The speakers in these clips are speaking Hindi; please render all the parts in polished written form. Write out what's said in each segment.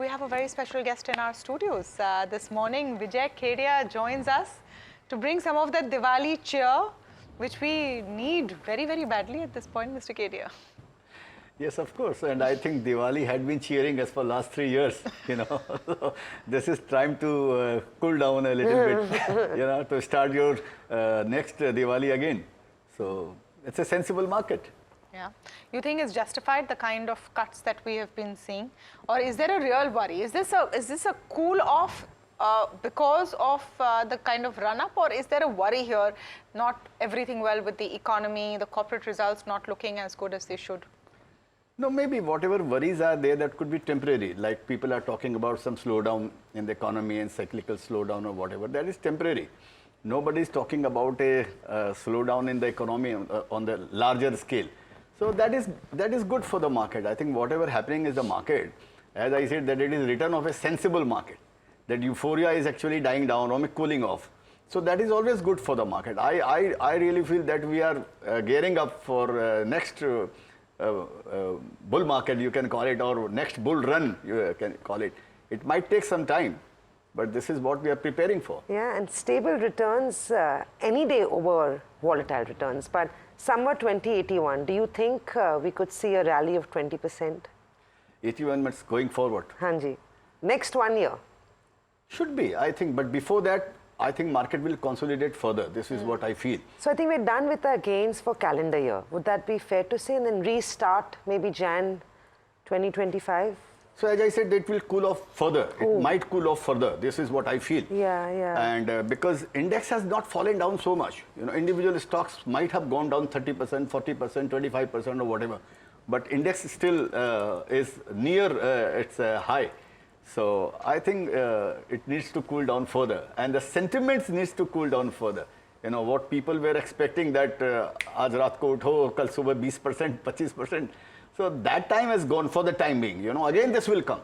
have a very special guest in our studios. This morning, Vijay Kedia joins us to bring some of that Diwali cheer, which we need very, very badly at this point, Mr. Kedia. Yes, of course. And I think Diwali had been cheering us for last 3 years, So this is time to cool down a little bit, to start your next Diwali again. So it's a sensible market. Yeah. You think it's justified, the kind of cuts that we have been seeing? Or is there a real worry? Is this a cool off because of the kind of run-up, or is there a worry here, not everything well with the economy, the corporate results not looking as good as they should? No, maybe whatever worries are there, that could be temporary. Like people are talking about some slowdown in the economy and cyclical slowdown or whatever. That is temporary. Nobody is talking about a slowdown in the economy on the larger scale. So that is good for the market. I think whatever happening is the market. As I said, that it is return of a sensible market. That euphoria is actually dying down or cooling off. So that is always good for the market. I really feel that we are gearing up for next bull market, you can call it, or next bull run, you can call it. It might take some time, but this is what we are preparing for. Yeah, and stable returns any day over volatile returns. But summer 2081, do you think we could see a rally of 20%? 81 months going forward. Hanji. Next 1 year. Should be, I think. But before that, I think market will consolidate further. This is what I feel. So I think we're done with our gains for calendar year. Would that be fair to say? And then restart maybe Jan 2025? So as I said, it will cool off further. It might cool off further. This is what I feel. Yeah. And because index has not fallen down so much. Individual stocks might have gone down 30%, 40%, 25% or whatever. But index still is near its high. So I think it needs to cool down further. And the sentiments needs to cool down further. What people were expecting that aaj raat ko utho, kal subah 20%, 25%. So that time has gone for the time being. Again this will come.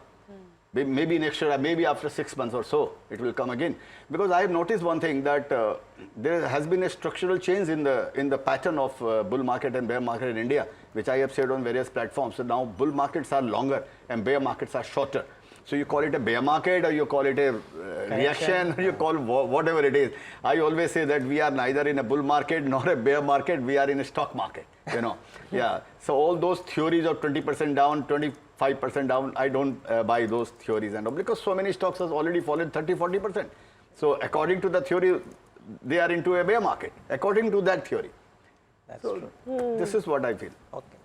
Maybe next year, maybe after 6 months or so, it will come again. Because I have noticed one thing, that there has been a structural change in the pattern of bull market and bear market in India, which I have said on various platforms. So now bull markets are longer and bear markets are shorter. So you call it a bear market, or you call it a reaction, or you call whatever it is. I always say that we are neither in a bull market nor a bear market. We are in a stock market, Yeah. So all those theories of 20% down, 25% down, I don't buy those theories. And because so many stocks has already fallen 30, 40%. So according to the theory, they are into a bear market, according to that theory. That's true. This is what I feel. Okay.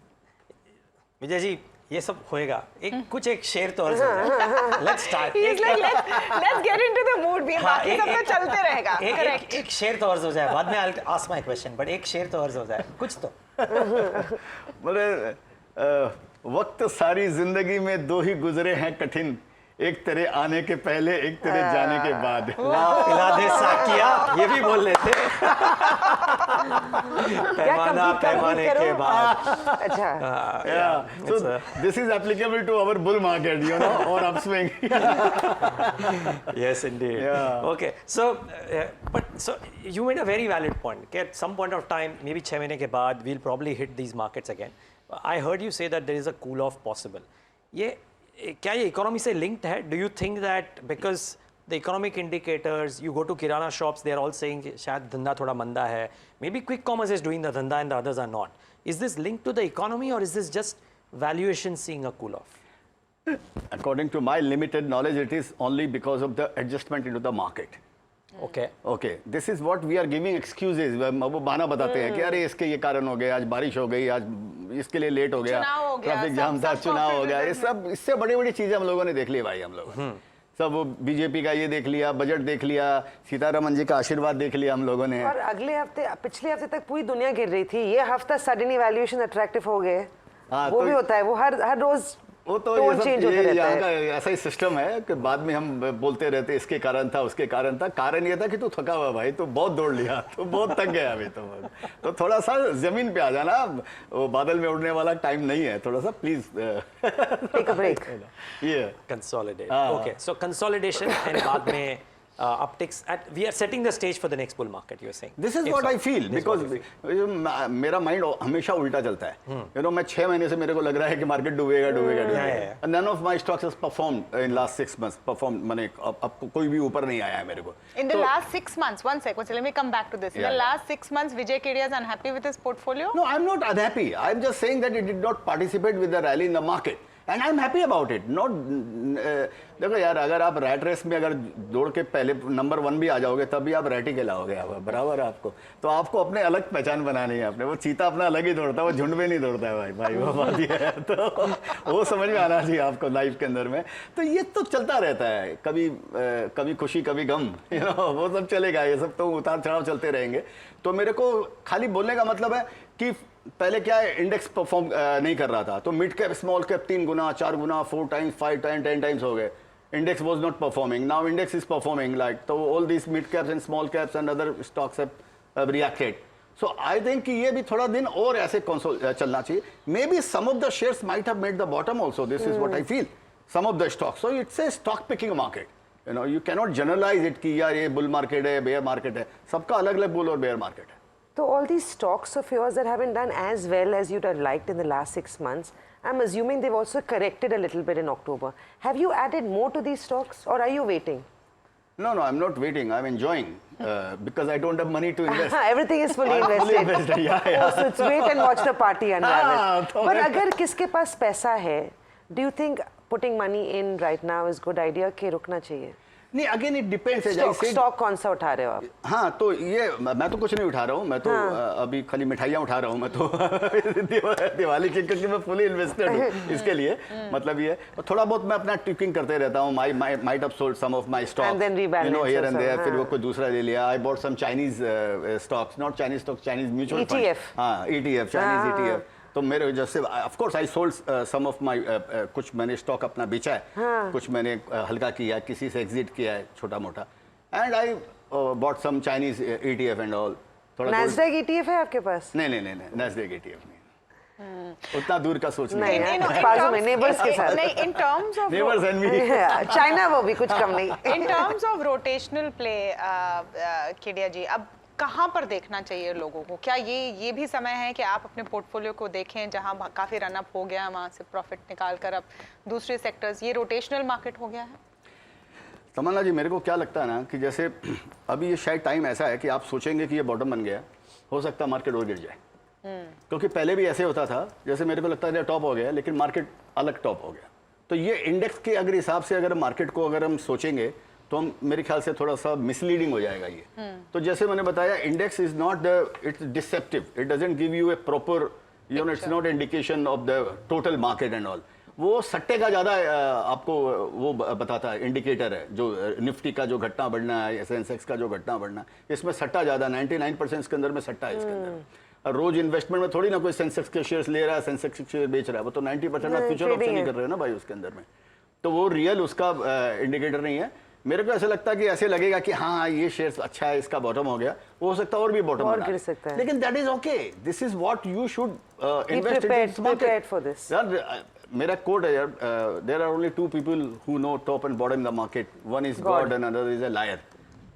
Vijay ji, ये सब होएगा. कुछ एक शेयर तो अर्ज हो जाए. Let's start. He's like, let's get into the mood. भी बाकी सब तो चलते रहेगा. Correct. एक शेयर तो अर्ज हो जाए. बाद में I'll ask my question. But एक शेयर तो अर्ज हो जाए. कुछ तो. बोले वक्त सारी जिंदगी में दो ही गुजरे हैं कठिन. एक तेरे आने के पहले, एक तेरे जाने के बाद. पिला दे साकिया, ये भी बोल लेते. पैमाना पैमाने के बाद. अच्छा. Yeah. So this is applicable to our bull market, or upswing. Yes, indeed. Yeah. Okay. So, so you made a very valid point. Okay? At some point of time, maybe 6 महीने के बाद, we'll probably hit these markets again. I heard you say that there is a cool off possible. क्या ये इकोनॉमी से लिंक्ड है? Do you think that because the economic indicators, you go to kirana shops, they are all saying शायद धंधा थोड़ा मंदा है, maybe quick commerce is doing the धंधा and the others are not. Is this link to the economy or is this just valuation seeing a cool off? According to my limited knowledge, it is only because of the adjustment into the market. Okay. This is what we are giving excuses. वो बहाना बताते हैं कि अरे इसके ये कारण हो गए, आज बारिश हो गई, आज इसके लिए लेट हो गया, ट्रैफिक जाम था, चुनाव हो गया. ये सब इससे बड़ी चीजें हम लोगों ने देख ली भाई. हम लोग सब वो बीजेपी का ये देख लिया, बजट देख लिया, सीतारमन जी का आशीर्वाद देख लिया हम लोगों ने. और अगले हफ्ते, पिछले हफ्ते तक पूरी दुनिया गिर रही थी. ये हफ्ता सडनली वैल्यूएशन अट्रैक्टिव हो गए. वो भी होता है. वो हर रोज वो तो ये यहाँ का ऐसा ही सिस्टम है कि बाद में हम बोलते रहते इसके कारण था, उसके कारण था. कारण ये था कि तू थका हुआ भाई, तू बहुत दौड़ लिया, तू बहुत थक गया अभी. तो थोड़ा सा जमीन पे आ जाना. वो बादल में उड़ने वाला टाइम नहीं है. थोड़ा सा please take a break. Consolidate. Okay, so consolidation and बाद में upticks. We are setting the stage for the next bull market, you are saying. This is If what so. I feel This is what because you feel. मेरा माइंड हमेशा उल्टा चलता है यू नो मैं 6 महीने से मेरे को लग रहा है कि मार्केट डूबेगा yeah. None of my stocks has performed in last 6 months perform माने अब कोई भी ऊपर नहीं आया है मेरे को In the last 6 months, one sec, let me come back to this. In Yeah, the yeah. last 6 months, Vijay Kedia is unhappy with his portfolio? No, I'm not unhappy. I'm just saying that it did not participate with the rally in the market. And I'm happy about it. Not देखो यार अगर आप रैट रेस में अगर दौड़ के पहले नंबर 1 भी आ जाओगे तब भी आप रैट ही कहलाओगे आप बराबर है आपको तो आपको अपने अलग पहचान बनानी है आपने वो चीता अपना अलग ही दौड़ता है वो झुंड में नहीं दौड़ता है भाई वो बात ही है तो वो समझ में आना चाहिए आपको लाइफ के अंदर में तो ये तो चलता रहता है कभी खुशी कभी गम यू नो वो सब चलेगा ये सब तो उतार चढ़ाव चलते रहेंगे तो मेरे को खाली बोलने का मतलब है कि पहले क्या है इंडेक्स परफॉर्म नहीं कर रहा था तो मिड कैप स्मॉल कैप 3 गुना 4 गुना 4 टाइम्स 5 टाइम्स 10 टाइम्स हो गए index was not performing now index is performing like so all these mid caps and small caps and other stocks have reacted so I think कि ये भी थोड़ा दिन और ऐसे चलना चाहिए maybe some of the shares might have made the bottom also this is what I feel some of the stocks so it's a stock picking market you know you cannot generalize it कि यार ये bull market है bear market है सबका अलग-अलग bull और bear market है So all these stocks of yours that haven't done as well as you'd have liked in the last 6 months, I'm assuming they've also corrected a little bit in October. Have you added more to these stocks or are you waiting? No, I'm not waiting. I'm enjoying because I don't have money to invest. Everything is fully I'm invested. fully invested. Yeah. Oh, so it's wait and watch the party unravel. तो But अगर किसके पास पैसा है, do you think putting money in right now is good idea कि रुकना चाहिए? नहीं अगेन इट डिपेंड्स स्टॉक कौन सा उठा रहे हो आप? हाँ तो ये मैं तो कुछ नहीं उठा रहा हूँ मैं तो अभी खाली मिठाइयाँ उठा रहा हूँ मैं तो दिवाली के क्योंकि मैं फुली इन्वेस्टेड हूँ इसके लिए मतलब ये थोड़ा बहुत मैं अपना ट्रिकिंग करते रहता हूँ might have sold some of my stocks you know here and there फिर वो कोई दूसरा ले लिया I bought some Chinese stocks not Chinese stocks Chinese mutual fund हाँ ETF चाइनीज ETF तो मेरे जैसे of course I sold some of my कुछ मैंने स्टॉक अपना बेचा है कुछ मैंने हल्का किया किसी से एग्जिट किया है छोटा मोटा and I bought some Chinese ETF and all थोड़ा नैस्डैक ETF है आपके पास? नहीं नैस्डैक ETF नहीं उतना दूर का सोच नहीं बाजू में नेबर्स के साथ नहीं in terms of neighbours and me China वो भी कुछ कम नहीं in terms of rotational play Kedia जी अब कहाँ पर देखना चाहिए लोगों को क्या ये भी समय है कि आप अपने पोर्टफोलियो को देखें जहाँ काफ़ी रन अप हो गया वहाँ से प्रॉफिट निकाल कर अब दूसरे सेक्टर्स ये रोटेशनल मार्केट हो गया है? तमन्ना जी मेरे को क्या लगता है ना कि जैसे अभी ये शायद टाइम ऐसा है कि आप सोचेंगे कि ये बॉटम बन गया हो सकता है मार्केट और गिर जाए क्योंकि पहले भी ऐसे होता था जैसे मेरे को लगता है टॉप हो गया लेकिन मार्केट अलग टॉप हो गया तो ये इंडेक्स के अगर हिसाब से अगर मार्केट को अगर हम सोचेंगे तो हम मेरे ख्याल से थोड़ा सा मिसलीडिंग हो जाएगा ये तो जैसे मैंने बताया index is not it's deceptive it doesn't give U A proper you know it's not indication of the total market and all वो सट्टे का ज़्यादा आपको वो बताता है इंडिकेटर है जो निफ्टी का जो घटना बढ़ना है सेंसेक्स का जो घटना बढ़ना है इसमें सट्टा ज़्यादा 99% के अंदर में सट्टा है इसके अंदर रोज इन्वेस्टमेंट में थोड़ी ना कोई सेंसेक्स के शेयर्स ले रहा है सेंसेक्स के शेयर बेच रहा है वो तो 90% आप फ्यूचर ऑप्शन ही कर रहे हो ना भाई उसके अंदर में तो वो रियल उसका इंडिकेटर नहीं है मेरे को ऐसा लगता है कि ऐसे लगेगा कि हाँ ये शेयर्स अच्छा है इसका बॉटम हो गया वो हो सकता है और भी बॉटम और गिर सकता है लेकिन that is okay this is what you should invest prepared for this. यार मेरा कोड है यार there are only 2 people who know top and bottom in the market one is God and other is a liar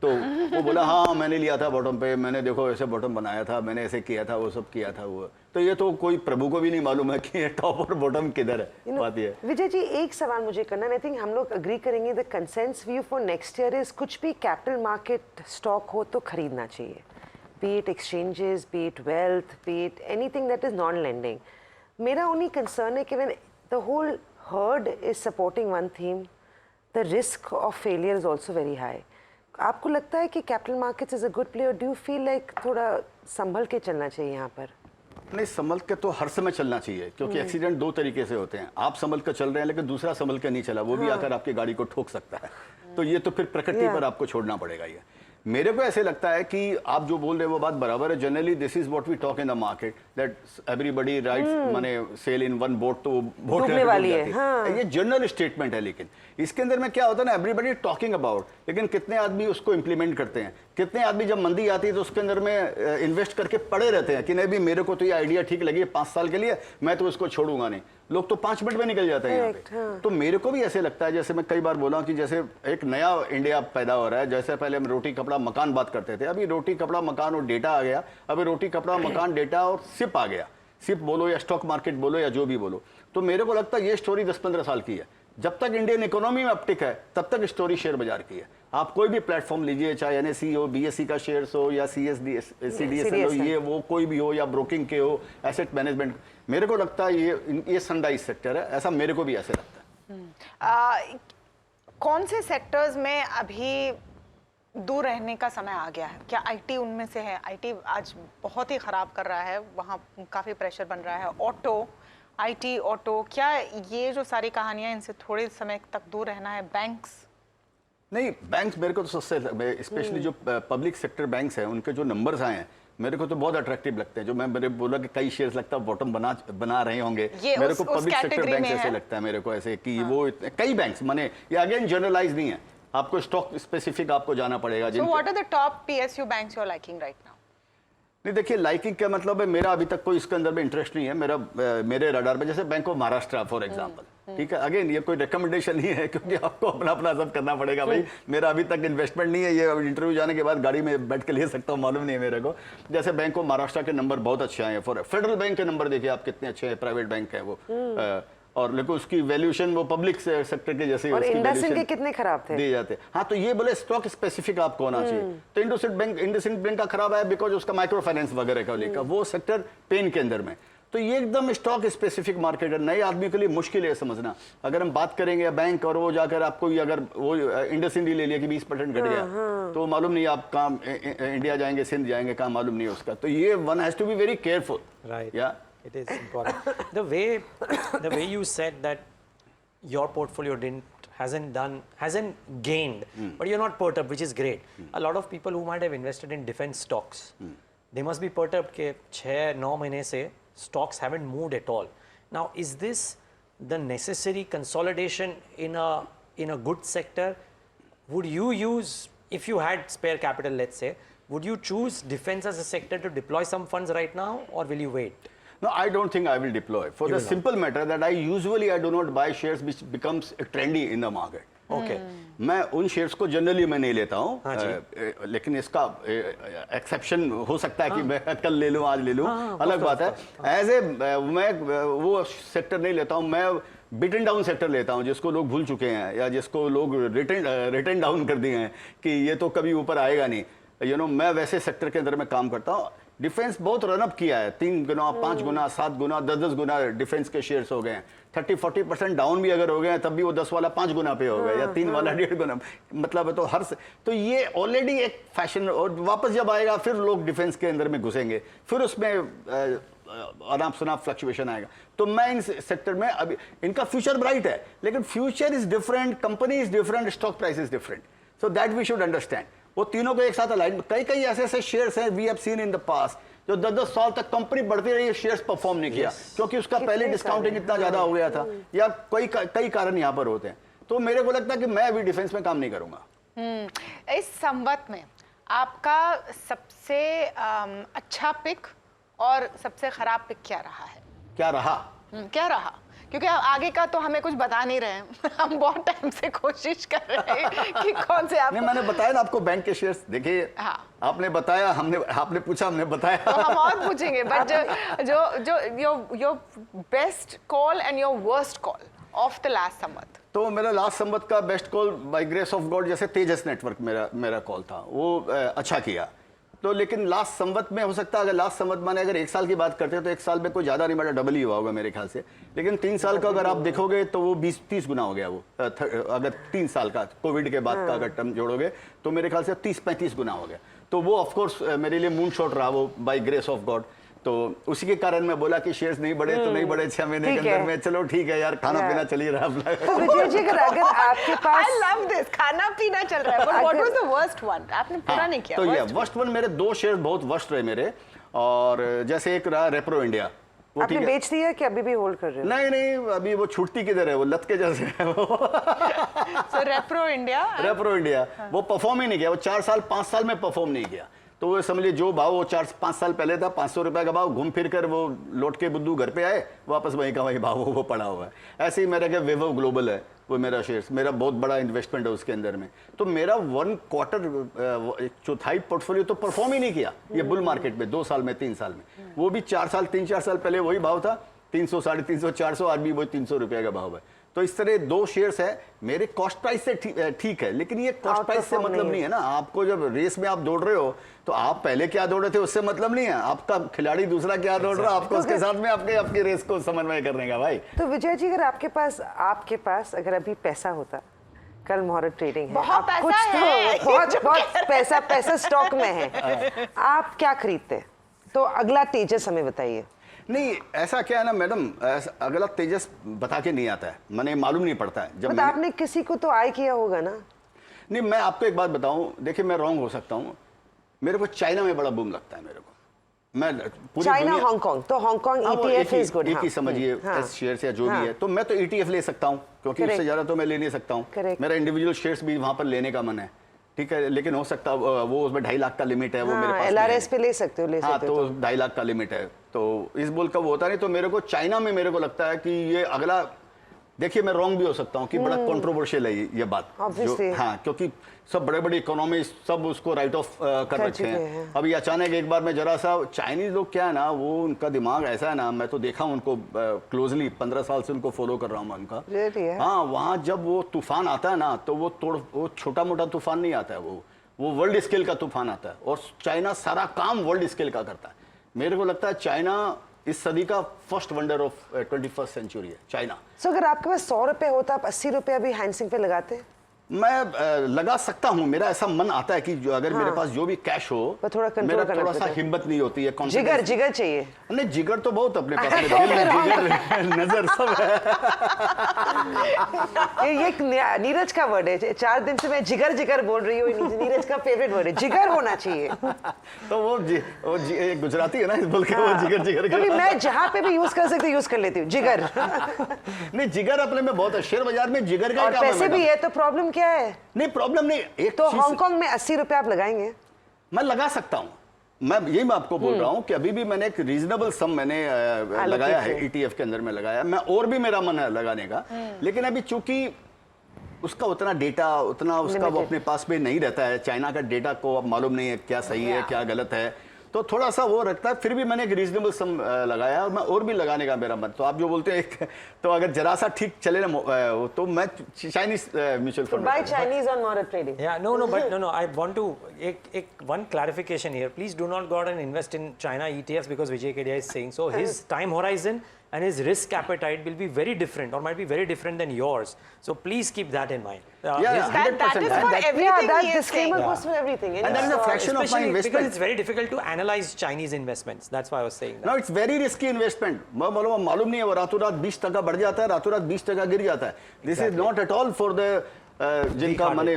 तो वो बोला हाँ मैंने लिया था बॉटम पे मैंने देखो ऐसे बॉटम बनाया था मैंने ऐसे किया था वो सब किया था वो तो ये तो कोई प्रभु को भी नहीं मालूम है कि ये टॉप और बॉटम किधर है बात ये विजय जी एक सवाल मुझे करना आई थिंक हम लोग अग्री करेंगे the consensus view for next year is कुछ भी कैपिटल मार्केट स्टॉक हो तो खरीदना चाहिए be it exchanges be it wealth be it anything that is non lending मेरा ओनली कंसर्न है कि when the whole herd is supporting one theme the risk of failure is also very high आपको लगता है कि capital markets is a good play और डू यू फील लाइक थोड़ा संभल के चलना चाहिए यहाँ पर? नहीं संभल के तो हर समय चलना चाहिए क्योंकि एक्सीडेंट 2 तरीके से होते हैं आप संभल कर चल रहे हैं लेकिन दूसरा संभल के नहीं चला वो भी आकर आपकी गाड़ी को ठोक सकता है तो ये तो फिर प्रकृति पर आपको छोड़ना पड़ेगा ये मेरे को ऐसे लगता है कि आप जो बोल रहे हैं वो बात बराबर है generally this is what we talk in the market that everybody rides माने सेल इन वन बोट तो बोट डूबने वाली है हाँ। ये जनरल स्टेटमेंट है लेकिन इसके अंदर में क्या होता है ना एवरीबॉडी टॉकिंग अबाउट लेकिन कितने आदमी उसको इंप्लीमेंट करते हैं कितने आदमी जब मंदी आती है तो उसके अंदर में इन्वेस्ट करके पड़े रहते हैं कि नहीं भी मेरे को तो ये आइडिया ठीक लगी 5 साल के लिए, मैं तो इसको छोड़ूंगा नहीं। लोग तो 5 मिनट में निकल जाते हैं यहाँ पे। तो मेरे को भी ऐसे लगता है, जैसे मैं कई बार बोला कि जैसे एक नया इंडिया पैदा हो रहा है। जैसे पहले हम रोटी कपड़ा मकान बात करते थे, अभी रोटी कपड़ा मकान और डेटा आ गया। अभी रोटी कपड़ा मकान डेटा और सिप आ गया। सिप बोलो या स्टॉक मार्केट बोलो या जो भी बोलो। तो मेरे को लगता है ये स्टोरी 10-15 साल की है। जब तक इंडियन इकोनॉमी में अपटिक है तब तक स्टोरी शेयर बाजार की है। आप कोई भी प्लेटफॉर्म लीजिए, चाहे NSE हो, BSE का शेयर्स हो या CDSL हो, ये वो कोई भी हो या ब्रोकिंग के हो, एसेट मैनेजमेंट, मेरे को लगता है ये सनराइज सेक्टर है। ऐसा मेरे को भी ऐसे लगता है। कौन से सेक्टर्स में अभी दूर रहने का समय आ गया है? क्या IT उनमें से है? IT आज बहुत ही खराब कर रहा है, वहाँ काफ़ी प्रेशर बन रहा है। ऑटो, IT, ऑटो, क्या ये जो सारी कहानियां, इनसे थोड़े समय तक दूर रहना है? बैंक्स? नहीं, बैंक्स मेरे को तो सबसे, स्पेशली जो पब्लिक सेक्टर बैंक्स हैं, उनके जो नंबर्स आए हैं मेरे को तो बहुत अट्रैक्टिव लगते हैं। जो मैंने बोला कि कई शेयर्स लगता है बॉटम बना रहे होंगे, मेरे को पब्लिक सेक्टर बैंक ऐसे लगता है मेरे को ऐसे कि वो कई बैंक्स माने, ये अगेन जनरलाइज नहीं है, आपको स्टॉक स्पेसिफिक आपको जाना पड़ेगा। So what are the top PSU banks you're liking right now? नहीं देखिए, लाइकिंग क्या मतलब है, मेरा अभी तक कोई इसके अंदर में इंटरेस्ट नहीं है। मेरे रडार पे जैसे bank of Maharashtra for example, ठीक है, अगेन ये कोई रिकमेंडेशन नहीं है क्योंकि आपको अपना अपना सब करना पड़ेगा भाई। मेरा अभी तक इन्वेस्टमेंट नहीं है, ये इंटरव्यू जाने के बाद गाड़ी में बैठ के ले सकता हूँ, मालूम नहीं है मेरे को। जैसे बैंक ऑफ महाराष्ट्र के नंबर बहुत अच्छे आए हैं। फॉर फेडरल बैंक के नंबर देखिए आप कितने अच्छे हैं, प्राइवेट बैंक है वो, और लेकिन उसकी वैल्यूएशन वो पब्लिक सेक्टर के जैसे और इंडसइंड के कितने खराब थे दिए जाते। हाँ, तो ये बोले स्टॉक स्पेसिफिक आपको होना चाहिए। तो इंडसइंड बैंक का खराब है बिकॉज उसका माइक्रो फाइनेंस वगैरह का लेकर वो सेक्टर पेन के अंदर में। तो ये एकदम स्टॉक स्पेसिफिक मार्केट है, नए आदमी के लिए मुश्किल है समझना। अगर हम बात करेंगे बैंक और वो जाकर आपको अगर वो इंडसइंड ले लिया कि 20% घट गया, तो मालूम नहीं आप कहाँ इंडिया जाएंगे, सिंध जाएंगे, कहाँ मालूम नहीं उसका। तो ये one has to be very careful. Right, या it is important. The way you said that your portfolio hasn't gained, but you're not perturbed, which is great. A lot of people who might have invested in defense stocks, they must be perturbed कि 6-9 महीने से stocks haven't moved at all. Now, is this the necessary consolidation in a good sector? Would you use, if you had spare capital, let's say, would you choose defense as a sector to deploy some funds right now, or will you wait? No, I don't think I will deploy for the simple matter that I do not buy shares which becomes trendy in the market. Okay. मैं उन शेयर्स को जनरली मैं नहीं लेता हूँ, लेकिन इसका एक्सेप्शन हो सकता है कि मैं कल ले लूँ, आज ले लूँ, अलग बात है। एज ए मैं वो सेक्टर नहीं लेता हूँ, मैं बिटन डाउन सेक्टर लेता हूँ जिसको लोग भूल चुके हैं या जिसको लोग रिटर्न डाउन कर दिए हैं कि ये तो कभी ऊपर आएगा नहीं। मैं वैसे सेक्टर के अंदर में काम करता हूँ। डिफेंस बहुत रनअप किया है, 3 गुना, 5 गुना, 7 गुना, 10 गुना डिफेंस के शेयर्स हो गए हैं। 30-40% डाउन भी अगर हो गए हैं तब भी वो 10 वाला 5 गुना पे हो गया या 3 वाला 1.5 गुना, मतलब तो तो ये ऑलरेडी एक फैशन, और वापस जब आएगा फिर लोग डिफेंस के अंदर में घुसेंगे, फिर उसमें आराम सुना फ्लक्चुएशन आएगा। तो मैं इन सेक्टर में अभी इनका फ्यूचर ब्राइट है, लेकिन future is different, company is different, stock price is different, so that we should understand. वो तीनों को एक साथ अलाइन, कई ऐसे शेयर्स हैं we have seen in the past जो 10-10 साल तक कंपनी बढ़ती रही है, शेयर्स परफॉर्म नहीं किया क्योंकि उसका पहले डिस्काउंटिंग इतना ज्यादा हो गया था या कई कारण यहाँ पर होते हैं। तो मेरे को लगता है कि मैं अभी डिफेंस में काम नहीं करूंगा। इस संवत में आपका सबसे अच्छा पिक और सबसे खराब पिक क्या रहा है? क्या रहा? क्योंकि आगे का तो हमें कुछ बता नहीं रहे हैं। हम बहुत टाइम से कोशिश कर रहे हैं कि कौन से आपको... नहीं, मैंने बताया ना आपको बैंक के शेयर्स, देखिए हाँ। आपने बताया, आपने पूछा, हमने बताया, तो हम और पूछेंगे, बट जो your best call and your worst call of the last Samvat. तो मेरा लास्ट संवत का best call by grace of God, जैसे तेजस नेटवर्क मेरा कॉल था, वो अच्छा किया। तो लेकिन लास्ट संवत में हो सकता है, अगर लास्ट संवत माने अगर 1 साल की बात करते हैं तो 1 साल में कोई ज्यादा नहीं, बड़ा डबल ही हुआ होगा मेरे ख्याल से। लेकिन 3 साल का अगर आप देखोगे तो वो 20-30 गुना हो गया वो। अगर 3 साल का कोविड के बाद का अगर टर्म जोड़ोगे तो मेरे ख्याल से 30-35 गुना हो गया। तो वो ऑफकोर्स मेरे लिए मून शॉट रहा वो, बाय ग्रेस ऑफ गॉड। तो उसी के कारण मैं बोला कि शेयर्स नहीं बढ़े तो नहीं बढ़े 6 महीने के अंदर में, चलो ठीक है यार, खाना पीना चल ही रहा है। तो विजय जी, अगर आपके पास, I love this, खाना पीना चल रहा है, but what was the worst one? आपने पूरा नहीं किया। तो ये वर्स्ट वन, मेरे 2 शेयर बहुत वर्स्ट रहे मेरे, और जैसे एक रहा रेप्रो इंडिया, आपने बेच दिया कि अभी भी होल्ड कर रहे हो? नहीं नहीं, अभी वो छूटती किधर है, वो लत के जैसे है वो। So रेप्रो इंडिया वो परफॉर्म ही नहीं किया, वो 4 साल 5 साल में परफॉर्म नहीं किया। तो वो समझिए जो भाव वो 4-5 साल पहले था 500 रुपए का भाव, घूम फिर कर वो लौट के बुद्धू घर पे आए, वापस वहीं का वहीं भाव वो पड़ा हुआ है। ऐसे ही मेरा क्या विभव ग्लोबल है, वो मेरा शेयर्स, मेरा बहुत बड़ा इन्वेस्टमेंट है उसके अंदर में। तो मेरा 1 क्वार्टर चौथाई पोर्टफोलियो तो परफॉर्म ही नहीं किया ये बुल मार्केट में 2 साल में 3 साल में। वो भी 4 साल 3-4 साल पहले वही भाव था 300, 350, 400, आज भी वही 300 रुपए का भाव है। तो इस तरह 2 शेयर्स है मेरे कॉस्ट प्राइस से ठीक है, लेकिन ये कॉस्ट प्राइस से मतलब नहीं है ना। आपको जब रेस में आप दौड़ रहे हो तो आप पहले क्या दौड़ रहे थे उससे मतलब नहीं है, आपका खिलाड़ी दूसरा क्या दौड़ रहा है, आपको उसके साथ में आपकी रेस को समन्वय करने का भाई। तो विजय जी, अगर आपके पास अगर अभी पैसा होता, कल मुहूर्त ट्रेडिंग है, बहुत आप पैसा कुछ है। तो बहुत पैसा स्टॉक में है, आप क्या खरीदते? तो अगला तेजस हमें बताइए। नहीं, ऐसा क्या है ना मैडम, अगला तेजस बता के नहीं आता है, मैंने मालूम नहीं पड़ता है। जब आपने किसी को तो आय किया होगा ना? नहीं, मैं आपको एक बात बताऊं, देखिए मैं रॉन्ग हो सकता हूं, मेरे को चाइना में बड़ा बूम लगता है मेरे को। मैं पूरी चाइना हांगकांग, तो हांगकांग ETF इज गुड। एक ही समझिए, एस शेयर्स या जो भी है, तो मैं तो ETF ले सकता हूं, क्योंकि उससे ज्यादा तो मैं ले नहीं सकता हूं। मेरा इंडिविजुअल शेयर्स भी वहां पर लेने का मन है, ठीक है, लेकिन हो सकता वो उसमें 2.5 लाख का लिमिट है, वो मेरे पास LRS पे ले सकते हो, हाँ, तो 2.5 लाख का लिमिट है, तो इस बोल का वो होता नहीं। तो मेरे को चाइना में मेरे को लगता है कि ये अगला, देखिए मैं रॉन्ग भी हो सकता हूँ कि बड़ा कंट्रोवर्शियल है ये बात जो, हाँ, क्योंकि सब बड़े बड़े इकोनॉमी सब उसको राइट ऑफ कर रखे हैं। अभी अचानक एक बार में जरा सा, चाइनीज लोग क्या है ना, वो उनका दिमाग ऐसा है ना, मैं तो देखा हूँ उनको क्लोजली, 15 साल से उनको फॉलो कर रहा हूँ मैं उनका। हाँ, वहाँ जब वो तूफान आता है ना, तो वो छोटा मोटा तूफान नहीं आता है, वो वर्ल्ड स्केल का तूफान आता है, और चाइना सारा काम वर्ल्ड स्केल का करता है। मेरे को लगता है चाइना इस सदी का first wonder of 21st century है चाइना। सो अगर आपके पास 100 रुपए होता, आप 80 रुपए अभी हैंडसिंग पे लगाते? मैं लगा सकता हूँ, मेरा ऐसा मन आता है कि जो अगर मेरे पास जो भी कैश हो, मेरा थोड़ा सा हिम्मत नहीं होती है, जिगर चाहिए। नहीं, जिगर तो बहुत अपने पास में, दिल में जिगर नजर सब है। ये नीरज का वर्ड है, 4 दिन से मैं जिगर बोल रही हूँ, नीरज का फेवरेट वर्ड है, जिगर होना चाहिए। तो वो गुजराती है ना, इस बोल के वो जिगर तो मैं जहाँ पे भी यूज कर सकती यूज कर लेती हूँ जिगर। नहीं, जिगर अपने में बहुत है, शेयर बाजार में जिगर का पैसे भी है, तो प्रॉब्लम क्या है? नहीं, प्रॉब्लम नहीं, एक तो हांगकांग में 80 रुपए आप लगाएंगे? मैं लगा सकता हूं, मैं आपको बोल रहा हूं कि अभी भी मैंने एक रीजनेबल सम मैंने लगाया है, ETF के अंदर में लगाया, मैं और भी मेरा मन है लगाने का, लेकिन अभी चूंकि उसका उतना डेटा उसका वो अपने पास में नहीं रहता है, चाइना का डेटा को अब मालूम नहीं है क्या सही है क्या गलत है, तो थोड़ा सा वो रखता है। फिर भी मैंने एक रीजनेबल सम लगाया, और मैं और भी लगाने का मेरा मन। तो आप जो बोलते हैं तो अगर जरा सा ठीक चले ना, तो मैं Chinese mutual fund buy Chinese on Muhurat trading. Yeah, no, I want to one clarification here. Please do not go out and invest in China ETFs because Vijay Kedia is saying so. His time horizon and his risk appetite will be very different, or might be very different than yours. So please keep that in mind. That is for everything. That disclaimer goes for everything. And that is a fraction of my Especially because investment. it's very difficult to analyze Chinese investments. That's why I was saying that. No, it's very risky investment. मालूम नहीं है, वो रातों रात 20% बढ़ जाता है, रातों रात 20% गिर जाता है. This is not at all for the जिनका माने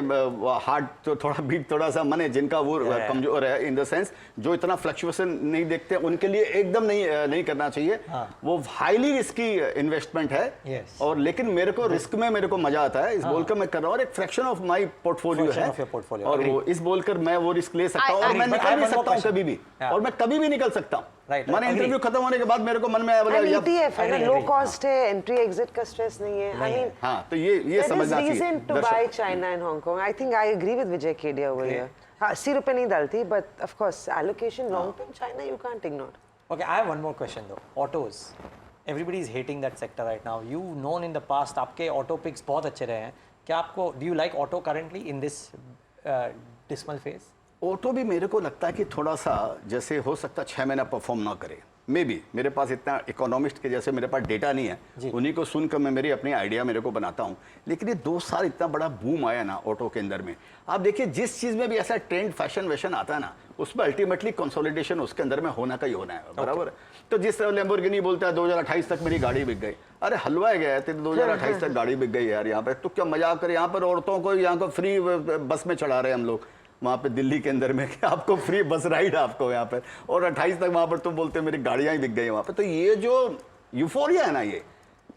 हार्ट तो थोड़ा बीट थोड़ा सा माने जिनका वो कमजोर है, इन द सेंस जो इतना फ्लक्चुएशन नहीं देखते, उनके लिए एकदम नहीं करना चाहिए। वो हाईली रिस्की इन्वेस्टमेंट है, और लेकिन मेरे को रिस्क में मेरे को मजा आता है, इस बोलकर मैं कर रहा हूँ, और एक फ्रैक्शन ऑफ माय पोर्टफोलियो है, और वो इस बोलकर मैं वो रिस्क ले सकता हूँ, और मैं निकल भी सकता हूँ कभी भी, और मैं कभी भी निकल सकता हूँ। मैंने इंटरव्यू खत्म होने के बाद मेरे को मन में आया, बोला ETF है ना, लो कॉस्ट है, एंट्री एग्जिट का स्ट्रेस नहीं है। आई मीन हाँ, तो ये समझना चाहिए। Reason to buy China and Hong Kong. I think I agree with Vijay Kedia over here. 80 रुपए नहीं डालती, but of course allocation long term China you can't ignore. Okay, I have one more question though. Autos. Everybody is hating that sector right now. You known in the past, आपके auto picks बहुत अच्छे रहे हैं। क्या आपको do you like auto currently in this dismal phase? Auto भी मेरे को लगता है कि थोड़ा सा जैसे हो सकता 6 महीना परफॉर्म ना करे, मे बी मेरे पास इतना इकोनॉमिस्ट के जैसे मेरे पास डेटा नहीं है, उन्हीं को सुनकर मैं मेरी अपनी आइडिया मेरे को बनाता हूँ, लेकिन ये 2 साल इतना बड़ा बूम आया ना ऑटो के अंदर में। आप देखिए जिस चीज़ में भी ऐसा ट्रेंड फैशन वैशन आता है ना, उसमें अल्टीमेटली कंसोलिडेशन उसके अंदर में होना का ही होना है, बराबर है। तो जिस लैम्बोर्गिनी बोलता है 2028 तक मेरी गाड़ी बिक गई, अरे हलवा गया है, 2028 तक गाड़ी बिक गई यार, यहाँ पे तो क्या मजाक करे, यहाँ पर औरतों को यहाँ को फ्री बस में चढ़ा रहे हैं हम लोग, वहाँ पे दिल्ली के अंदर में कि आपको फ्री बस राइड आपको यहाँ पर, और 28 तक वहाँ पर तुम बोलते मेरी गाड़ियाँ ही बिक गई वहाँ पे। तो ये जो यूफोरिया है ना, ये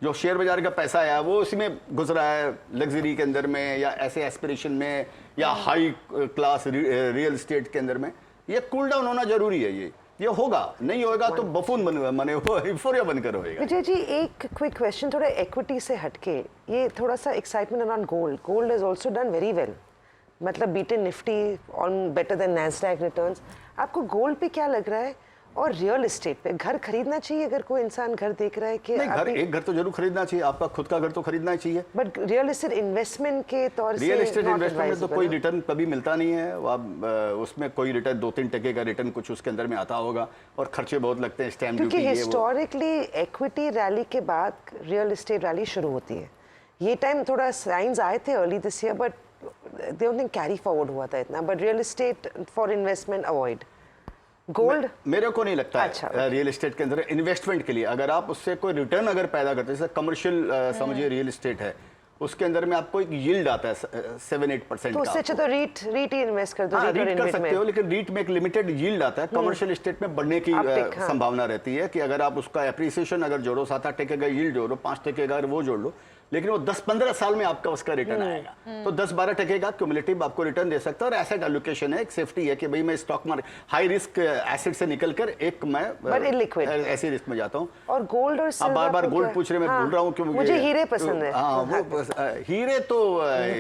जो शेयर बाजार का पैसा है वो उसी में घुस रहा है, लग्जरी के अंदर में या ऐसे एस्पिरेशन में या हाई क्लास रियल एस्टेट के अंदर में। ये कूल डाउन होना जरूरी है, ये होगा, नहीं होगा तो बफून बने वो यूफोरिया बनकर होएगा। विजय जी, एक क्विक क्वेश्चन, थोड़ा इक्विटी से हटके, ये थोड़ा सा excitement around gold has also done very well, मतलब beaten Nifty on better than Nasdaq returns. आपको गोल्ड पे क्या लग रहा है, और रियल एस्टेट पे घर खरीदना चाहिए अगर कोई इंसान घर देख रहा है कि नहीं, घर एक घर तो जरूर खरीदना चाहिए, आपका खुद का घर तो खरीदना ही चाहिए, बट रियल एस्टेट इन्वेस्टमेंट के तौर से रियल एस्टेट not इन्वेस्टमेंट में तो advisable, कोई हाँ? रिटर्न कभी मिलता नहीं है। आप उसमें कोई रिटर्न 2-3% का रिटर्न कुछ उसके अंदर में आता होगा, और खर्चे बहुत लगते हैं, स्टैम्प ड्यूटी क्योंकि ये वो। हिस्टोरिकली इक्विटी रैली के बाद रियल एस्टेट रैली शुरू होती है। ये टाइम थोड़ा साइंस आए थे early this year, but they don't think carry forward हुआ था इतना, but real estate for investment avoid. Gold मेरे को नहीं लगता अच्छा, है रियल एस्टेट के अंदर इन्वेस्टमेंट के लिए अगर आप उससे कोई रिटर्न अगर पैदा करते हैं, जैसे कमर्शियल समझिए रियल एस्टेट है, उसके अंदर में आपको एक यील्ड आता है 7-8% तो का। उससे अच्छा तो रीट ही इन्वेस्ट कर दो। हाँ, REIT और रीट कर InvIT सकते में। हो, लेकिन रीट में एक लिमिटेड यील्ड आता है। कमर्शियल एस्टेट में बढ़ने की Uptick, हाँ। संभावना रहती है कि अगर आप उसका एप्रिसिएशन अगर जोड़ो, 7-8 टके का यील्ड जोड़ो, 5 टके का अगर वो जोड़ लो, लेकिन वो 10-15 साल में आपका उसका रिटर्न आएगा, तो 10-12 टके का क्यूमुलेटिव आपको रिटर्न दे सकता है। और एसेट एलोकेशन है, एक सेफ्टी है कि भाई मैं stock market high risk asset से निकलकर एक मैं illiquid। ऐसे रिस्क में जाता हूँ। और गोल्ड और आप सिल्वर बार बार को गोल्ड क्या- पूछ रहे, मैं हाँ, भूल रहा हूँ क्यों। मुझे हीरे पसंद है। हाँ, वो हीरे तो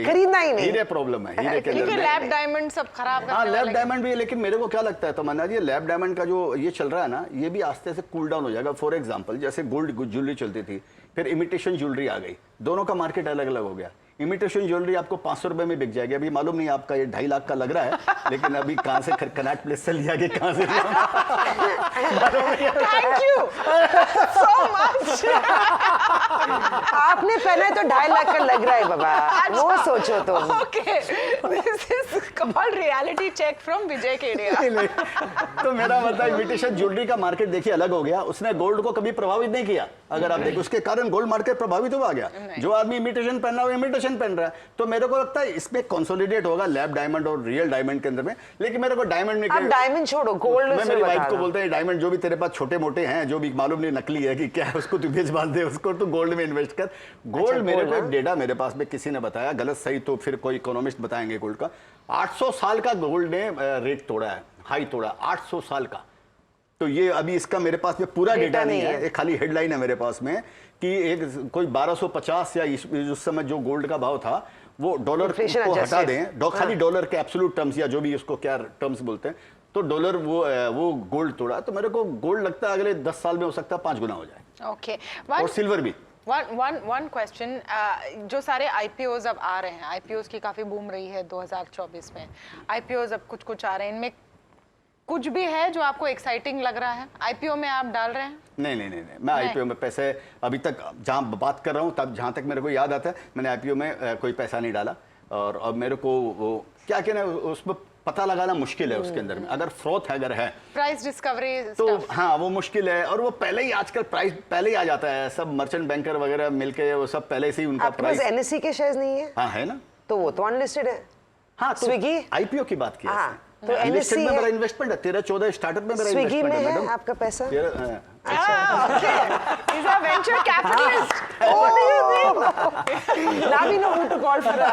खरीदना ही नहीं। हीरे प्रॉब्लम है, हीरे के क्योंकि अंदर लैब डायमंड सब खराब हाँ, करने लैब वाले डायमंड भी है, लेकिन मेरे को क्या लगता है तमन्ना जी, लैब डायमंड का जो ये चल रहा है ना, ये भी आस्ते से कूल डाउन हो जाएगा। फॉर एग्जांपल जैसे गोल्ड ज्वेलरी चलती थी, फिर इमिटेशन ज्वेलरी आ गई, दोनों का मार्केट अलग अलग हो गया। इमिटेशन ज्वेलरी आपको 500 रुपए में बिक जाएगी, अभी मालूम नहीं आपका ये 2.5 लाख का लग रहा है, लेकिन अभी कहाँ से कनाट प्लेस से लिया कि कहाँ से थैंक यू सो मच। आपने पहना है तो 2.5 लाख का लग रहा है बाबा, वो सोचो तो। Okay, this is called reality check from Vijay Kedia. तो मेरा मतलब इमिटेशन ज्वेलरी का मार्केट देखिए अलग हो गया, उसने गोल्ड को कभी प्रभावित नहीं किया। अगर आप देखो उसके कारण गोल्ड मार्केट प्रभावित हुआ गया, जो आदमी इमिटेशन पहन रहा है वो इमिटेशन पहन रहा है। तो मेरे को लगता है इसमें कंसोलिडेट होगा लैब डायमंड और रियल डायमंड के अंदर में। लेकिन मेरे को डायमंड में आप डायमंड छोड़ो, गोल्ड मैं मेरी वाइफ को बोलते हैं डायमंड जो भी तेरे पास छोटे मोटे हैं, जो भी मालूम नहीं नकली है कि क्या है, उसको तू बेच बांध दे, उसको तू गोल्ड में इन्वेस्ट कर। गोल्ड मेरे को एक डेटा मेरे पास में किसी ने बताया, गलत सही तो फिर कोई इकोनॉमिस्ट बताएंगे, गोल्ड का 800 साल का गोल्ड ने रेट तोड़ा है, हाई तोड़ा 800 साल का। तो ये अभी इसका मेरे पास में पूरा डेटा नहीं है, एक खाली हेडलाइन है मेरे पास में कि एक कोई 1250 या उस समय जो गोल्ड का भाव था वो डॉलर को हटा दें, खाली डॉलर के एब्सोल्यूट टर्म्स या जो भी उसको क्या टर्म्स बोलते हैं, तो डॉलर वो गोल्ड तोड़ा। तो मेरे को गोल्ड लगता है अगले 10 साल में हो सकता है 5 गुना हो जाए। ओके, और सिल्वर भी। वन क्वेश्चन, जो सारे आईपीओज अब आ रहे हैं, आईपीओज की काफी बूम रही है 2024 में, आईपीओज अब कुछ आ रहे हैं, इनमें कुछ भी है जो आपको एक्साइटिंग लग रहा है? आईपीओ में आप डाल रहे हैं? नहीं, मैं आईपीओ में पैसे अभी तक जहां बात कर रहा हूं तब जहां तक मेरे को याद आता है मैंने आईपीओ में कोई पैसा नहीं डाला। और अब मेरे को वो क्या कहना है उसमें पता लगाना मुश्किल है उसके अंदर में, अगर फ्रॉथ अगर है प्राइस डिस्कवरी तो हाँ वो मुश्किल है। और वो पहले ही आजकल प्राइस पहले ही आ जाता है, सब मर्चेंट बैंकर वगैरह मिलके वो सब पहले से ही उनका आपके पास प्राइस। एनएससी के शेयर्स नहीं है? हाँ है ना, तो वो तो अनलिस्टेड है। हाँ स्विगी आईपीओ की बात की है, हाँ, तो Unlisted NSE में है। मेरा इन्वेस्टमेंट है, 13-14 स्टार्टअप में मेरा स्विगी इन्वेस्टमेंट में है है मैडम। आपका पैसा? He's a venture capitalist. What do you think? Now we know who to call for a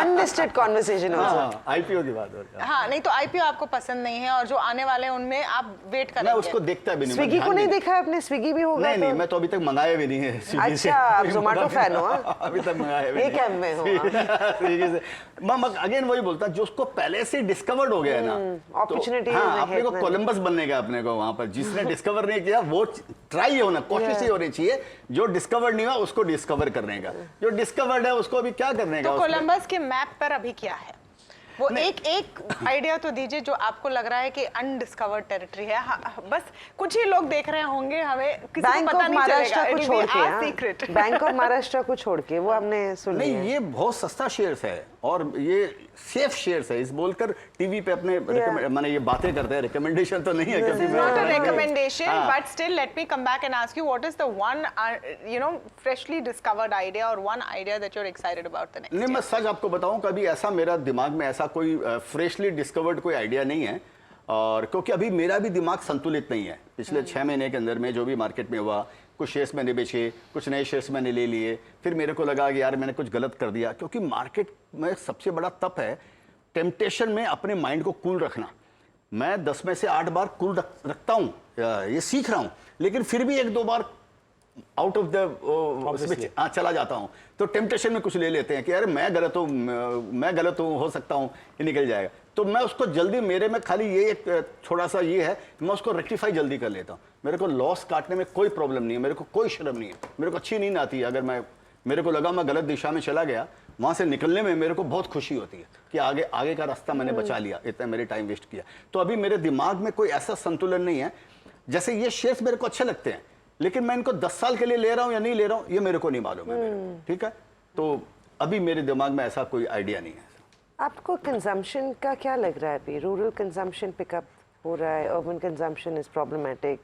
unlisted conversation also. हाँ आईपीओ की बात हो रही है। हाँ, नहीं तो आईपीओ आपको पसंद नहीं है, और जो आने वाले हैं उनमें आप वेट मैं करेंगे। उसको देखता भी नहीं। स्विगी को नहीं देखा है आपने? स्विगी भी होगा नहीं, मैं तो अभी तक मंगाया भी नहीं है स्विगी से। अच्छा, आप Zomato fan हो, हाँ? अभी तक मंगाया भी ये नहीं। कैम्प में हो, हाँ। स्विगी से मैं अगेन वही बोलता, जो उसको पहले से डिस्कवर्ड हो गया है ना, opportunity हाँ है, अपने को है, कोलंबस बनने का, अपने को वहां पर जिसने डिस्कवर नहीं किया वो ट्राई होना, कोशिश ही होनी चाहिए। जो डिस्कवर नहीं हुआ उसको डिस्कवर करने का, जो डिस्कवर्ड है उसको अभी क्या करने का। तो कोलंबस के मैप पर अभी क्या है? वो एक आइडिया तो दीजिए जो आपको लग रहा है कि अनडिस्कवर्ड टेरिटरी है। बस कुछ ही लोग देख रहे होंगे, हमें किसी को बैंक पता ऑफ नहीं महाराष्ट्र को चलेगा। छोड़ It will के, be our हाँ? secret. बैंक ऑफ महाराष्ट्र को छोड़ के वो आपने सुन लिया नहीं है? ये बहुत सस्ता शेयर्स है और ये सेफ शेयर्स है, इस बोलकर टीवी पे अपने माने ये बातें करते हैं, रिकमेंडेशन तो नहीं है This क्योंकि is not a recommendation, हाँ। but still let me come back and ask you, what is the one, freshly discovered idea or one idea that you're excited about the next नहीं, मैं year? सच आपको बताऊं, कभी ऐसा मेरा दिमाग में ऐसा ऐसा कोई फ्रेशली डिस्कवर्ड कोई आइडिया नहीं है, और क्योंकि अभी मेरा भी दिमाग संतुलित नहीं है। पिछले 6 महीने के अंदर में जो भी मार्केट में हुआ, कुछ शेयर्स मैंने बेचे, कुछ नए शेयर्स मैंने ले लिए, फिर मेरे को लगा कि यार मैंने कुछ गलत कर दिया, क्योंकि मार्केट में सबसे बड़ा तप है टेम्पटेशन में अपने माइंड को कूल रखना। मैं 10 में से 8 बार कूल रखता हूँ, ये सीख रहा हूँ, लेकिन फिर भी 1-2 बार आउट ऑफ द चला जाता हूँ। तो टेम्पटेशन में कुछ ले लेते हैं कि यार मैं गलत हूँ, हो सकता हूँ ये निकल जाएगा। तो मैं उसको जल्दी, मेरे में खाली ये एक थोड़ा सा ये है, मैं उसको रेक्टिफाई जल्दी कर लेता हूँ। मेरे को लॉस काटने में कोई प्रॉब्लम नहीं है, मेरे को कोई शर्म नहीं है, मेरे को अच्छी नींद आती है। अगर मेरे को लगा मैं गलत दिशा में चला गया, वहां से निकलने में मेरे को बहुत खुशी होती है कि आगे का रास्ता मैंने बचा लिया, इतना मेरे टाइम वेस्ट किया। तो अभी मेरे दिमाग में कोई ऐसा संतुलन नहीं है। जैसे ये शेयर्स मेरे को अच्छे लगते हैं, लेकिन मैं इनको 10 साल के लिए ले रहा हूं या नहीं ले रहा हूं, ये मेरे को नहीं मालूम है। ठीक है, तो अभी मेरे दिमाग में ऐसा कोई आइडिया नहीं है। आपको कंजम्पशन का क्या लग रहा है अभी? रूरल कंजम्पशन पिकअप हो रहा है, अर्बन कंजम्पशन इज प्रॉब्लमेटिक,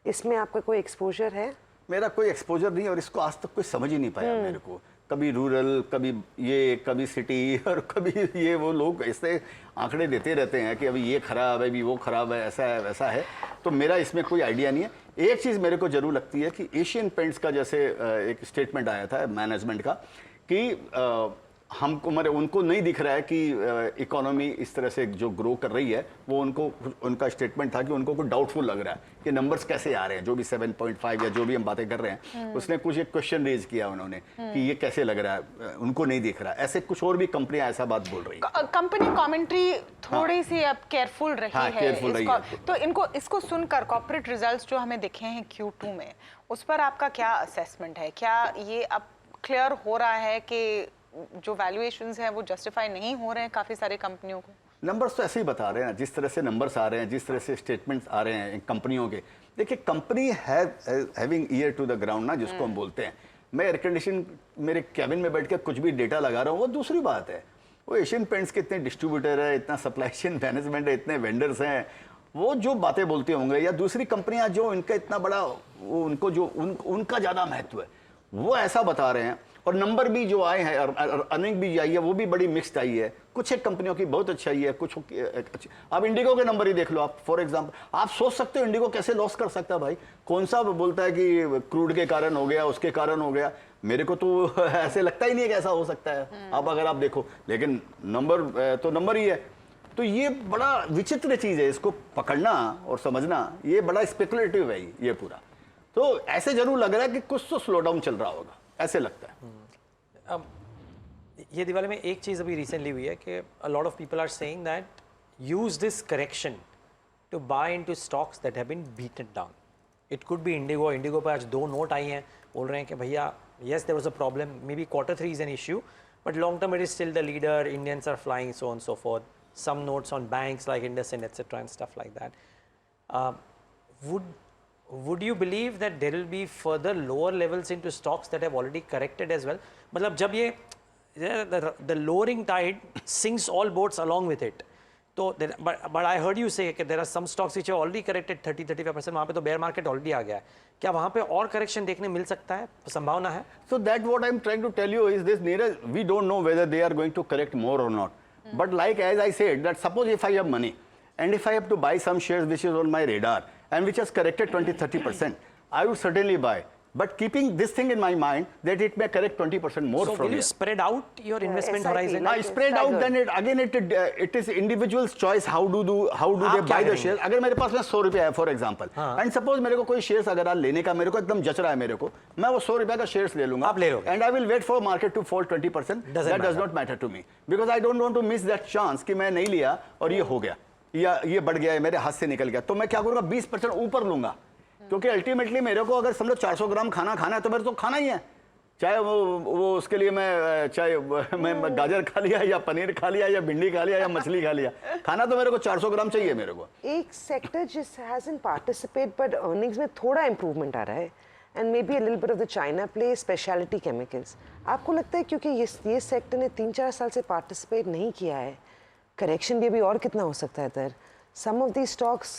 इसमें आपका कोई एक्सपोजर है? मेरा कोई एक्सपोजर नहीं है, और इसको आज तक कोई समझ ही नहीं पाया मेरे को। कभी रूरल, कभी ये, कभी सिटी, और कभी ये, वो लोग ऐसे आंकड़े देते रहते हैं कि अभी ये खराब है, अभी वो खराब है, ऐसा है वैसा है। तो मेरा इसमें कोई आइडिया नहीं है। एक चीज़ मेरे को जरूर लगती है कि एशियन पेंट्स का जैसे एक स्टेटमेंट आया था मैनेजमेंट का कि हमको उनको नहीं दिख रहा है कि इकोनॉमी इस तरह से जो ग्रो कर रही है, वो उनका स्टेटमेंट था कि उनको कुछ डाउटफुल लग रहा है कि नंबर्स कैसे आ रहे हैं, जो भी 7.5 या जो भी हम बातें कर रहे हैं, उसने कुछ एक क्वेश्चन रेज किया उन्होंने कि ये कैसे लग रहा है, उनको नहीं दिख रहा। ऐसे कुछ और भी कंपनियां ऐसा बात बोल रही है। कंपनी कमेंट्री थोड़ी सी अब केयरफुल रही है, केयरफुल रही है। तो इसको सुनकर कॉर्पोरेट रिजल्ट्स जो हमें दिखे हैं Q2 में, उस पर आपका क्या असेसमेंट है? क्या ये अब क्लियर हो रहा है कि जो वैल्यूएशंस हैं वो जस्टिफाई नहीं हो रहे हैं काफी सारी कंपनियों को? नंबर्स तो ऐसे ही बता रहे हैं, जिस तरह से नंबर्स आ रहे हैं, जिस तरह से स्टेटमेंट्स आ रहे हैं कंपनियों के। देखिए, company having ear to the ground ना, जिसको हम बोलते हैं। मैं एयर कंडीशन मेरे कैबिन में बैठ के कुछ भी डेटा लगा रहा हूँ, वो दूसरी बात है। वो एशियन पेंट्स के इतने डिस्ट्रीब्यूटर है, इतना सप्लाई चेन मैनेजमेंट है, इतने वेंडर्स हैं, वो जो बातें बोलते होंगे, या दूसरी कंपनियां जो इनका इतना बड़ा, वो उनको जो उनका ज़्यादा महत्व है, वो ऐसा बता रहे हैं। और नंबर भी जो आए हैं, अर्निंग भी आई है, वो भी बड़ी मिक्स्ड आई है। कुछ एक कंपनियों की बहुत अच्छी आई है, कुछ अच्छी। आप इंडिगो के नंबर ही देख लो, आप फॉर एग्जांपल। आप सोच सकते हो इंडिगो कैसे लॉस कर सकता है भाई? कौन सा बोलता है कि क्रूड के कारण हो गया, उसके कारण हो गया? मेरे को तो ऐसे लगता ही नहीं है कि ऐसा हो सकता है। अगर आप देखो, लेकिन नंबर तो नंबर ही है। तो ये बड़ा विचित्र चीज है, इसको पकड़ना और समझना ये बड़ा स्पेकुलेटिव है ये पूरा। तो ऐसे जरूर लग रहा है कि कुछ तो स्लो डाउन चल रहा होगा, ऐसे लगता है। अब ये दिवाली में एक चीज़ अभी रिसेंटली हुई है कि a lot of people are saying that use this correction to buy into stocks that have been beaten down. It could be IndiGo पर आज 2 नोट आई हैं, बोल रहे हैं कि भैया yes there was a problem, maybe Q3 is an issue, but long term it is still the leader, Indians are flying, so on so forth, some notes on banks like IndusInd etc and stuff like that. Would you believe that there will be further lower levels into stocks that have already corrected as well? मतलब जब ये the lowering tide sinks all boats along with it. तो but I heard you say that there are some stocks which have already corrected 30-35%. वहाँ पे तो bear market already आ गया है। क्या वहाँ पे और correction देखने मिल सकता है, संभावना है? So that what I'm trying to tell you is this, Neeraj, we don't know whether they are going to correct more or not. But like as I said, that suppose if I have money and if I have to buy some shares which is on my radar and which has corrected 20-30%, I would certainly buy. But keeping this thing in my mind that it may correct 20% more So from will you here. spread out your investment SIP, horizon? like Spread out, then it is individual's choice how do they क्या buy the करेंगे? shares. अगर मेरे पास में 100 रुपया है फॉर एग्जाम्पल, एंड सपोज मेरे को कोई शेयर्स अगर लेने का मेरे को एकदम जच रहा है मेरे को, मैं वो 100 रुपया का शेयर्स ले लूंगा, आप ले लोगे। And I will wait for market to fall 20%. That does not matter to me because I don't want to miss that chance कि मैं नहीं लिया और ये हो गया या ये बढ़ गया, मेरे हाथ से निकल गया, तो मैं क्या करूंगा 20% ऊपर लूंगा, क्योंकि अल्टीमेटली मेरे को अगर समझो 400 ग्राम खाना है तो मेरे तो खाना ही है, चाहे वो उसके लिए मैं गाजर खा लिया या पनीर खा लिया या भिंडी खा लिया या मछली खा लिया, खाना तो मेरे को 400 ग्राम चाहिए मेरे को। एक सेक्टर जिस हैजंट पार्टिसिपेट बट अर्निंग्स में थोड़ा इंप्रूवमेंट आ रहा है, and may be a little bit of the China play, speciality chemicals. आपको लगता है क्योंकि ये सेक्टर ने 3-4 साल से पार्टिसिपेट नहीं किया है, करेक्शन भी अभी और कितना हो सकता है इधर, Some of these stocks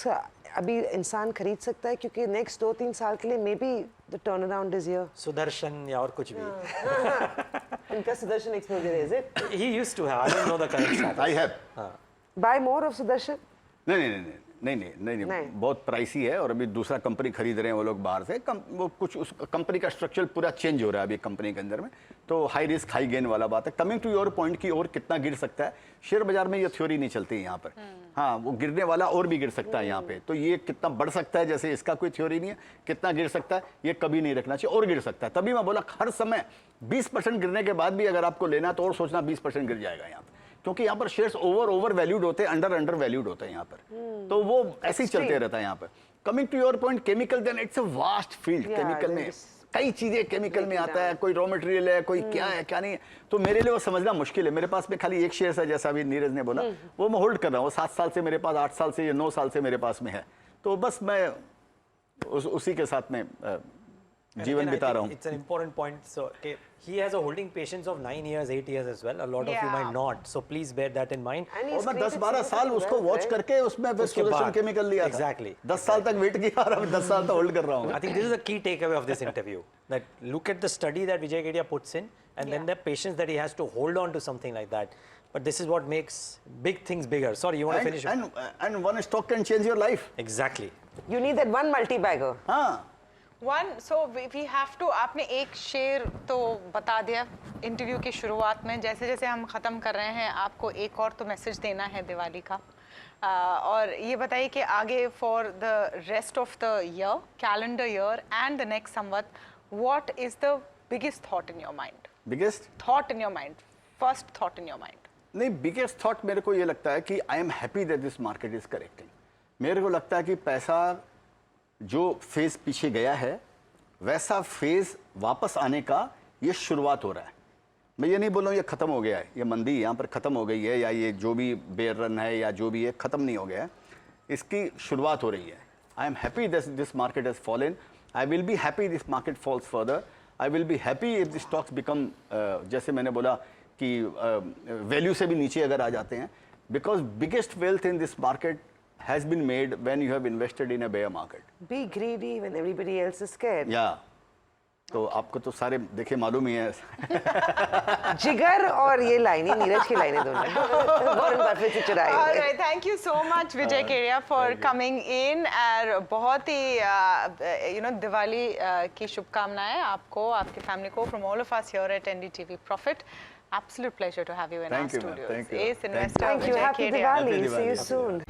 अभी इंसान खरीद सकता है क्योंकि next 2-3 साल के लिए maybe the turnaround is here. Sudarshan या और कुछ भी. इनका Sudarshan exposure is it? He used to have. I don't know the current status. I have. Buy more of Sudarshan? नहीं, बहुत प्राइसी है और अभी दूसरा कंपनी खरीद रहे हैं वो लोग बाहर से। वो कुछ उस कंपनी का स्ट्रक्चर पूरा चेंज हो रहा है अभी कंपनी के अंदर में, तो हाई रिस्क हाई गेन वाला बात है। कमिंग टू योर पॉइंट की और कितना गिर सकता है, शेयर बाजार में ये थ्योरी नहीं चलती है यहाँ पर। हाँ, वो गिरने वाला और भी गिर सकता है यहाँ पे, तो ये कितना बढ़ सकता है जैसे इसका कोई थ्योरी नहीं है, कितना गिर सकता है ये कभी नहीं रखना चाहिए, और गिर सकता है। तभी मैं बोला हर समय 20% गिरने के बाद भी अगर आपको लेना तो और सोचना 20% गिर जाएगा यहाँ पर, क्योंकि यहाँ पर शेयर्स ओवर वैल्यूड होते हैं, अंडर वैल्यूड होते हैं यहाँ पर, तो वो ऐसे ही चलते रहता है यहाँ पर। Coming to your point, chemical then it's a vast field. Chemical में कई चीजें केमिकल में आता है, कोई रॉ मटेरियल है, कोई क्या है क्या नहीं है, तो मेरे लिए वो समझना मुश्किल है। मेरे पास में खाली एक शेयर है, जैसा अभी नीरज ने बोला, वो मैं होल्ड कर रहा हूँ। 7 साल से मेरे पास, 8 साल से या 9 साल से मेरे पास में है, तो बस मैं उसी के साथ में जीवन बिता रहा हूँ। It's an important point. So okay, he has a holding patience of 9 years, 8 years as well. A lot of you Yeah. might not. So please bear that in mind. And और he's मैं created 10-12 साल significant उसको wealth, वॉच right? करके उसमें फिर उसके सुदर्शन बाद, केमिकल लिया था। exactly, 10 साल तक वेट किया और अभी 10 साल तक होल्ड कर रहा हूँ। I think this is a key takeaway of this interview. That look at the study that Vijay Kedia puts in, and then the patience that he has to hold on to something like that. But this is what makes big things bigger. Sorry, you want to finish? And one stock can change your life. Exactly. You need that one multi-bagger. हाँ, So we have to, आपने एक शेयर तो बता दिया इंटरव्यू की शुरुआत में, जैसे जैसे हम ख़त्म कर रहे हैं आपको एक और तो मैसेज देना है दिवाली का, और ये बताइए कि आगे for the rest of the year, calendar year and the next Samvat, what is the biggest thought in your mind? Biggest thought in your mind, first thought in your mind? नहीं, बिगेस्ट थॉट मेरे को ये लगता है कि आई am happy that this market is correcting. मेरे को लगता है कि पैसा जो फेज पीछे गया है वैसा फेज वापस आने का ये शुरुआत हो रहा है। मैं ये नहीं बोल रहा हूँ ये खत्म हो गया है, ये मंदी यहाँ पर खत्म हो गई है, या ये जो भी बेयर रन है या जो भी है खत्म नहीं हो गया है, इसकी शुरुआत हो रही है। I am happy this market has fallen, I will be happy this market falls further, I will be happy if the stocks become, जैसे मैंने बोला कि वैल्यू से भी नीचे अगर आ जाते हैं, because biggest wealth in this market has been made when you have invested in a bear market. Be greedy when everybody else is scared. Yeah. तो आपको तो सारे देखे मालूम ही है। जिगर और ये लाइनें, नीरज की लाइनें दोनों वॉरेन बफेट से चुराई हुई। Alright, thank you so much Vijay Kedia for coming in, और बहुत ही दिवाली की शुभकामनाएं आपको, आपकी फैमिली को, from all of us here at NDTV Profit. Absolute pleasure to have you in our Thank you, ma'am. studios. Thank you. Ace investor Thank you. Vijay Happy Kedia. Diwali. Happy See you Diwali. soon.